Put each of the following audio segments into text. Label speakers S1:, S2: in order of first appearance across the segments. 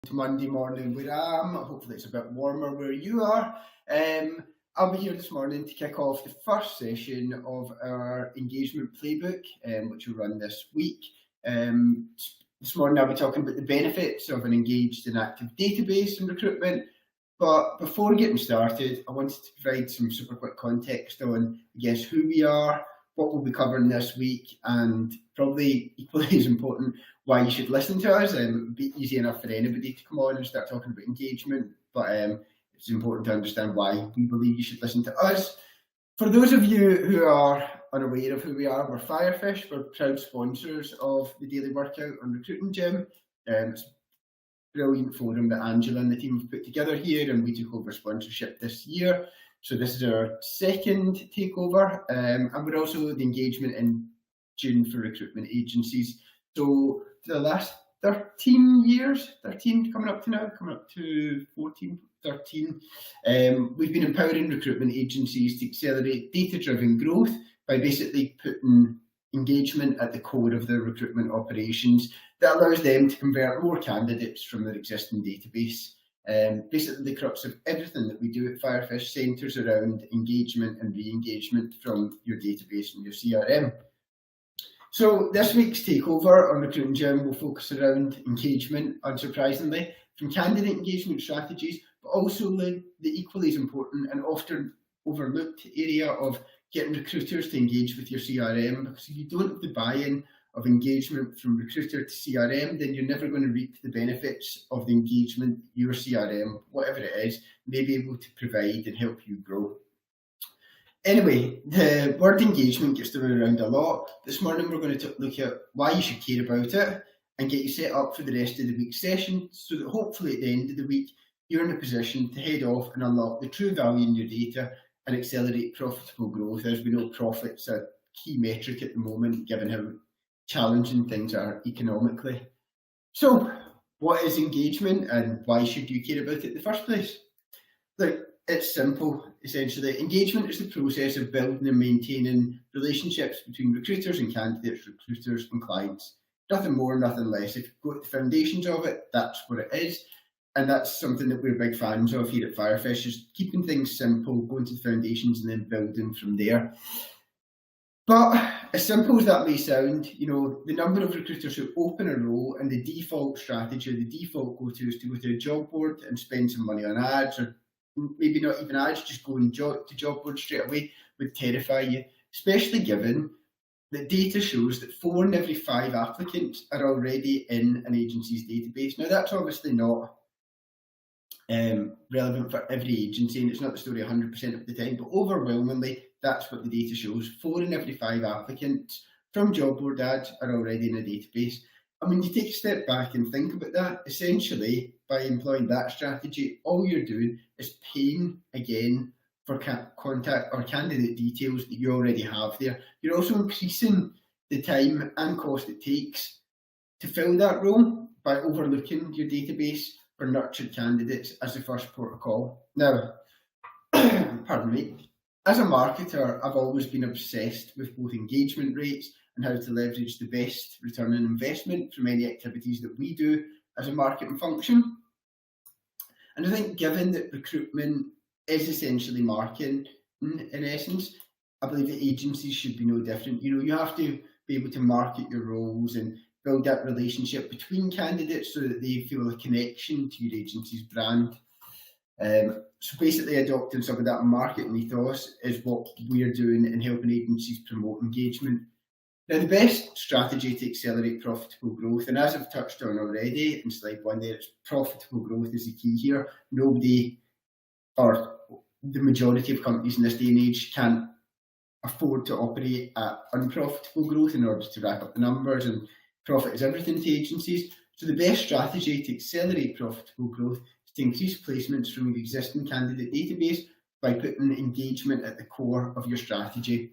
S1: Monday morning where I am. Hopefully it's a bit warmer where you are. I'll be here this morning to kick off the first session of our engagement playbook, which will run this week. This morning I'll be talking about the benefits of an engaged and active database in recruitment. But before getting started, I wanted to provide some super quick context on, who we are, what we'll be covering this week, and probably equally as important, why you should listen to us. It would be easy enough for anybody to come on and start talking about engagement, but it's important to understand why we believe you should listen to us. For those of you who are unaware of who we are, we're Firefish. We're proud sponsors of the Daily Workout on Recruiting Gym. It's a brilliant forum that Angela and the team have put together here, and we took over sponsorship this year. So this is our second takeover, and we're also the engagement engine for recruitment agencies. So for the last 13 years, coming up to 14, 13, we've been empowering recruitment agencies to accelerate data-driven growth by basically putting engagement at the core of their recruitment operations. That allows them to convert more candidates from their existing database. Basically, the crux of everything that we do at Firefish centres around engagement and re-engagement from your database and your CRM. So this week's takeover on Recruiting Gym will focus around engagement, unsurprisingly, from candidate engagement strategies, but also the equally as important and often overlooked area of getting recruiters to engage with your CRM, because if you don't have the buy-in of engagement from recruiter to CRM, then you're never going to reap the benefits of the engagement your CRM, whatever it is, may be able to provide and help you grow. Anyway, the word engagement gets thrown around a lot. This morning we're going to look at why you should care about it and get you set up for the rest of the week's session, so that hopefully at the end of the week you're in a position to head off and unlock the true value in your data and accelerate profitable growth. As we know, profit's a key metric at the moment, given how challenging things are economically. So what is engagement and why should you care about it in the first place? Look, it's simple, essentially. Engagement is the process of building and maintaining relationships between recruiters and candidates, recruiters and clients. Nothing more, nothing less. If you go to the foundations of it, that's what it is. And that's something that we're big fans of here at Firefish, is keeping things simple, going to the foundations and then building from there. But as simple as that may sound, the number of recruiters who open a role and the default strategy, the default go-to is to go to a job board and spend some money on ads, or maybe not even ads, just go to job board straight away, would terrify you, especially given that data shows that 4 in every 5 applicants are already in an agency's database. Now, that's obviously not relevant for every agency, and it's not the story 100% of the time, but overwhelmingly, that's what the data shows. 4 in every 5 applicants from job board ads are already in a database. And when you take a step back and think about that, essentially, by employing that strategy, all you're doing is paying again for contact or candidate details that you already have there. You're also increasing the time and cost it takes to fill that role by overlooking your database for nurtured candidates as the first port of call. Now, pardon me, as a marketer, I've always been obsessed with both engagement rates and how to leverage the best return on investment from any activities that we do as a marketing function. And I think given that recruitment is essentially marketing in essence, I believe that agencies should be no different. You have to be able to market your roles and build that relationship between candidates so that they feel a connection to your agency's brand. So basically adopting some of that marketing ethos is what we're doing in helping agencies promote engagement. Now, the best strategy to accelerate profitable growth, and as I've touched on already in slide 1 there, it's profitable growth is the key here. Nobody, or the majority of companies in this day and age, can't afford to operate at unprofitable growth in order to rack up the numbers, and profit is everything to agencies. So the best strategy to accelerate profitable growth is to increase placements from your existing candidate database by putting engagement at the core of your strategy.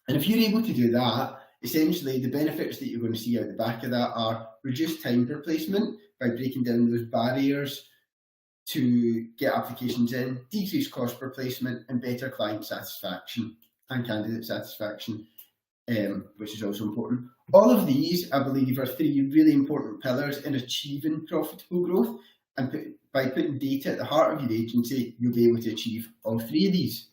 S1: And if you're able to do that, essentially the benefits that you're going to see out the back of that are reduced time per placement by breaking down those barriers to get applications in, decreased cost per placement, and better client satisfaction and candidate satisfaction. which is also important. All of these, I believe, are three really important pillars in achieving profitable growth. And by putting data at the heart of your agency, you'll be able to achieve all three of these.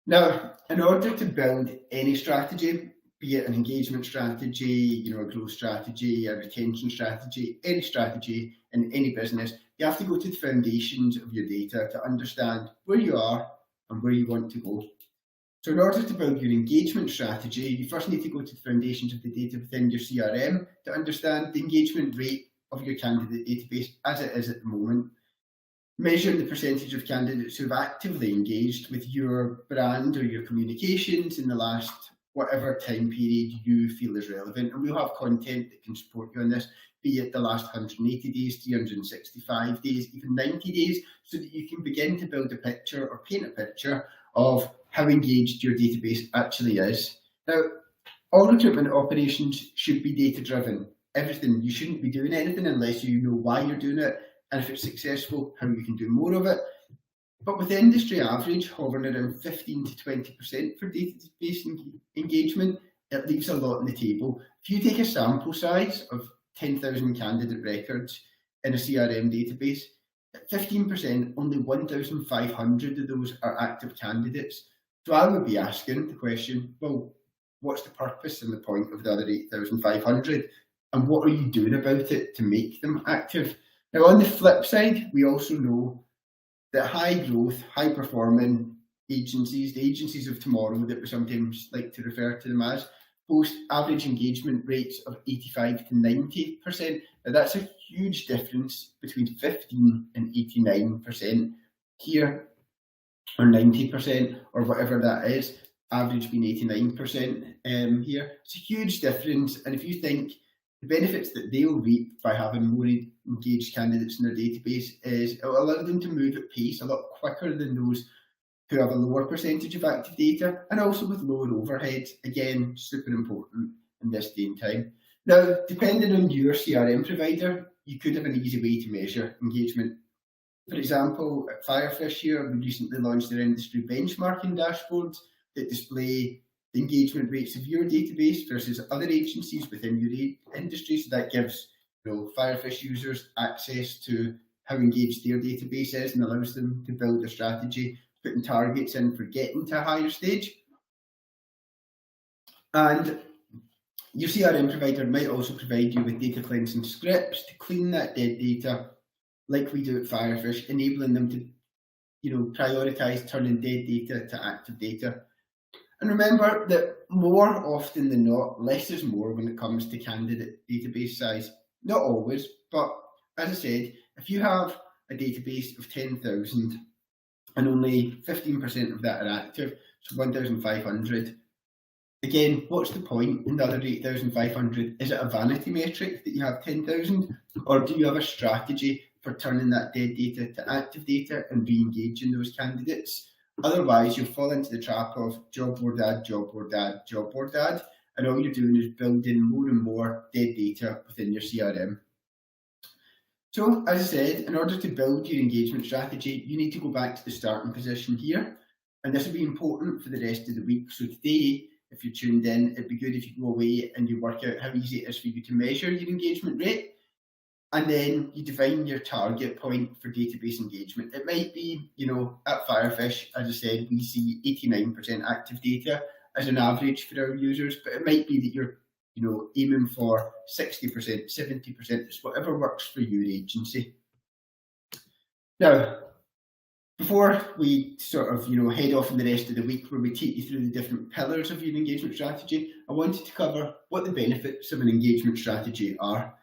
S1: Now, in order to build any strategy, be it an engagement strategy, a growth strategy, a retention strategy, any strategy in any business, you have to go to the foundations of your data to understand where you are and where you want to go. So in order to build your engagement strategy, you first need to go to the foundations of the data within your CRM to understand the engagement rate of your candidate database as it is at the moment. Measure the percentage of candidates who have actively engaged with your brand or your communications in the last whatever time period you feel is relevant. And we'll have content that can support you on this, be it the last 180 days, 365 days, even 90 days, so that you can begin to build a picture or paint a picture of how engaged your database actually is. Now, all recruitment operations should be data-driven. Everything, you shouldn't be doing anything unless you know why you're doing it, and if it's successful, how you can do more of it. But with the industry average hovering around 15 to 20% for database engagement, it leaves a lot on the table. If you take a sample size of 10,000 candidate records in a CRM database, at 15%, only 1,500 of those are active candidates. So I would be asking the question, well, what's the purpose and the point of the other 8,500? And what are you doing about it to make them active? Now, on the flip side, we also know that high growth, high performing agencies, the agencies of tomorrow that we sometimes like to refer to them as, boast average engagement rates of 85 to 90%. Now, that's a huge difference between 15 and 89% here, or 90%, or whatever that is, average being 89% here. It's a huge difference. And if you think the benefits that they'll reap by having more engaged candidates in their database is it will allow them to move at pace a lot quicker than those who have a lower percentage of active data, and also with lower overheads. Again, super important in this day and time. Now, depending on your CRM provider, you could have an easy way to measure engagement. For example, at Firefish here, we recently launched their industry benchmarking dashboards that display the engagement rates of your database versus other agencies within your industry. So that gives Firefish users access to how engaged their database is and allows them to build a strategy, putting targets in for getting to a higher stage. And your CRM provider might also provide you with data cleansing scripts to clean that dead data, like we do at Firefish, enabling them to prioritize turning dead data to active data. And remember that more often than not, less is more when it comes to candidate database size. Not always, but as I said, if you have a database of 10,000 and only 15% of that are active, so 1,500, again, what's the point in the other 8,500? Is it a vanity metric that you have 10,000, or do you have a strategy for turning that dead data to active data and re-engaging those candidates? Otherwise, you'll fall into the trap of job board ad, job board ad, job board ad, and all you're doing is building more and more dead data within your CRM. So, as I said, in order to build your engagement strategy, you need to go back to the starting position here, and this will be important for the rest of the week. So today, if you're tuned in, it'd be good if you go away and you work out how easy it is for you to measure your engagement rate. And then you define your target point for database engagement. It might be, at Firefish, as I said, we see 89% active data as an average for our users, but it might be that you're, aiming for 60%, 70%, it's whatever works for your agency. Now, before we sort of, head off in the rest of the week where we take you through the different pillars of your engagement strategy, I wanted to cover what the benefits of an engagement strategy are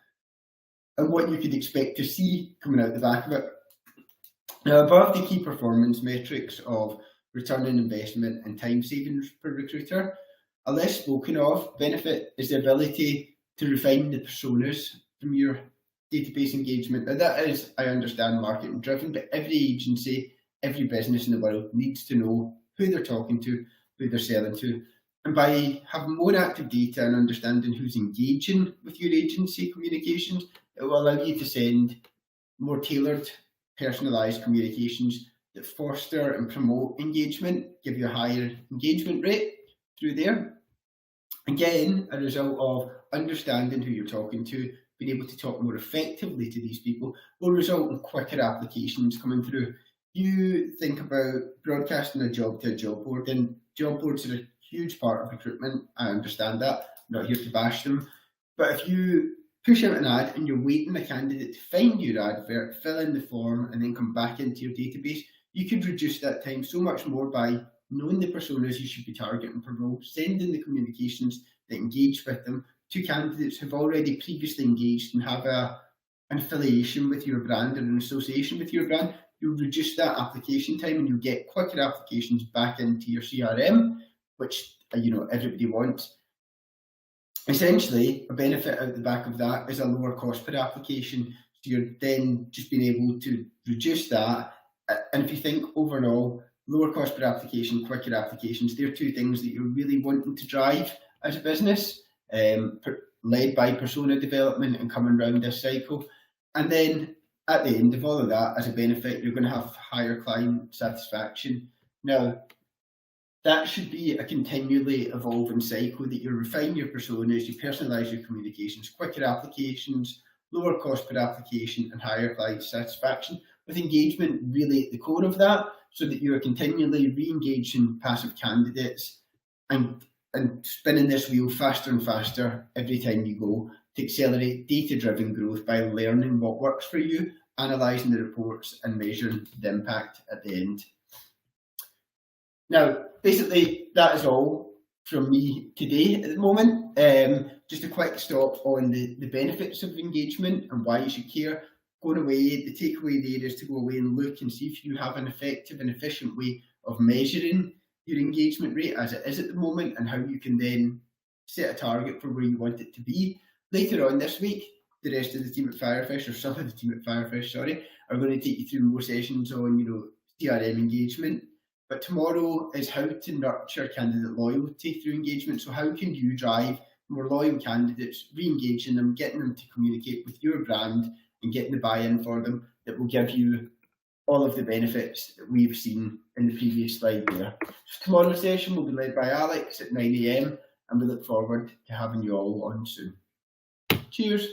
S1: and what you could expect to see coming out the back of it. Now, above the key performance metrics of return on investment and time savings per recruiter, a less spoken of benefit is the ability to refine the personas from your database engagement. Now, that is, I understand, marketing driven, but every agency, every business in the world needs to know who they're talking to, who they're selling to. And by having more active data and understanding who's engaging with your agency communications, it will allow you to send more tailored, personalised communications that foster and promote engagement, give you a higher engagement rate through there. Again, a result of understanding who you're talking to, being able to talk more effectively to these people will result in quicker applications coming through. You think about broadcasting a job to a job board, and job boards are a huge part of recruitment. I understand that. I'm not here to bash them. But if you push out an ad and you're waiting the candidate to find your advert, fill in the form, and then come back into your database, you could reduce that time so much more by knowing the personas you should be targeting per role, sending the communications that engage with them to candidates who've already previously engaged and have an affiliation with your brand and an association with your brand. You'll reduce that application time and you'll get quicker applications back into your CRM, which everybody wants. Essentially, a benefit out the back of that is a lower cost per application. So you're then just being able to reduce that. And if you think overall, lower cost per application, quicker applications, they're two things that you're really wanting to drive as a business, led by persona development and coming around this cycle. And then at the end of all of that, as a benefit, you're going to have higher client satisfaction. Now, that should be a continually evolving cycle that you refine your personas, you personalize your communications, quicker applications, lower cost per application, and higher client satisfaction, with engagement really at the core of that, so that you are continually re-engaging passive candidates and spinning this wheel faster and faster every time you go to accelerate data-driven growth by learning what works for you, analysing the reports and measuring the impact at the end. Now, basically, that is all from me today at the moment. Just a quick stop on the benefits of engagement and why you should care. Going away, the takeaway there is to go away and look and see if you have an effective and efficient way of measuring your engagement rate as it is at the moment, and how you can then set a target for where you want it to be. Later on this week, the rest of the team at Firefish, or some of the team at Firefish, are going to take you through more sessions on CRM engagement. But tomorrow is how to nurture candidate loyalty through engagement. So how can you drive more loyal candidates, re-engaging them, getting them to communicate with your brand and getting the buy-in for them that will give you all of the benefits that we've seen in the previous slide there. So tomorrow's session will be led by Alex at 9 AM, and we look forward to having you all on soon. Cheers.